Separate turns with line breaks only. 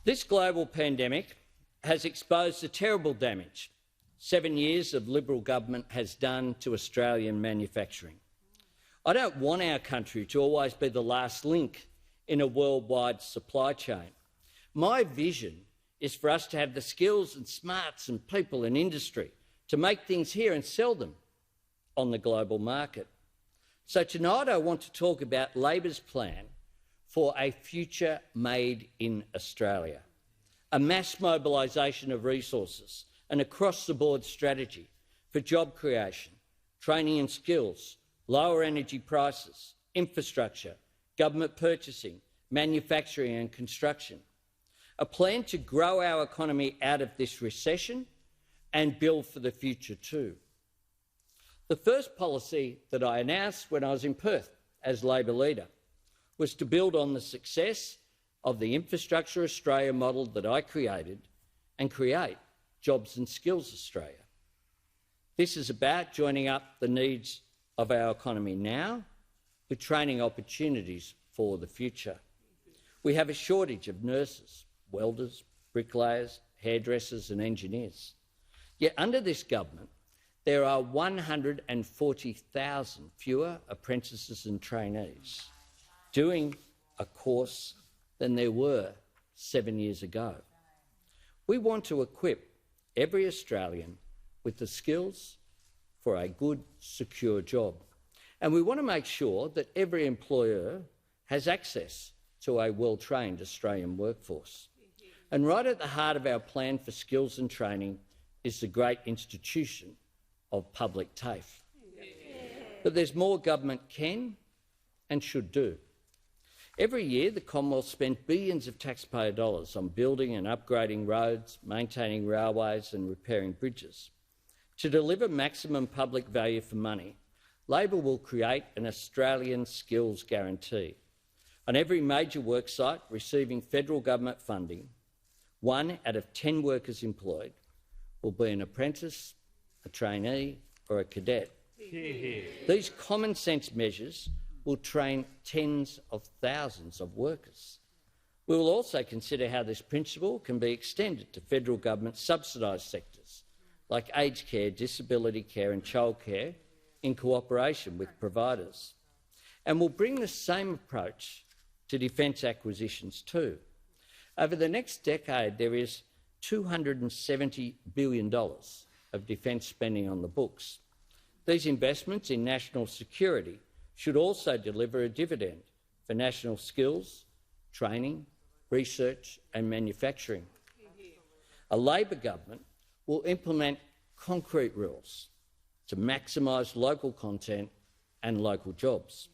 This global pandemic has exposed the terrible damage 7 years of Liberal government has done to Australian manufacturing. I don't want our country to always be the last link in a worldwide supply chain. My vision is for us to have the skills and smarts and people and industry to make things here and sell them on the global market. So tonight I want to talk about Labor's plan for a future made in Australia, a mass mobilisation of resources, an across-the-board strategy for job creation, training and skills, lower energy prices, infrastructure, government purchasing, manufacturing and construction. A plan to grow our economy out of this recession and build for the future too. The first policy that I announced when I was in Perth as Labor leader was to build on the success of the Infrastructure Australia model that I created and create Jobs and Skills Australia. This is about joining up the needs of our economy now with training opportunities for the future. We have a shortage of nurses, welders, bricklayers, hairdressers and engineers. Yet under this government, there are 140,000 fewer apprentices and trainees doing a course than there were 7 years ago. We want to equip every Australian with the skills for a good, secure job. And we want to make sure that every employer has access to a well-trained Australian workforce. And right at the heart of our plan for skills and training is the great institution of public TAFE. But there's more government can and should do. Every year, the Commonwealth spends billions of taxpayer dollars on building and upgrading roads, maintaining railways and repairing bridges. To deliver maximum public value for money, Labor will create an Australian skills guarantee. On every major worksite receiving federal government funding, 1 out of 10 workers employed will be an apprentice, a trainee or a cadet. These common sense measures will train tens of thousands of workers. We will also consider how this principle can be extended to federal government subsidised sectors like aged care, disability care and childcare in cooperation with providers. And we'll bring the same approach to defence acquisitions too. Over the next decade, there is $270 billion of defence spending on the books. These investments in national security should also deliver a dividend for national skills, training, research and manufacturing. A Labor government will implement concrete rules to maximise local content and local jobs.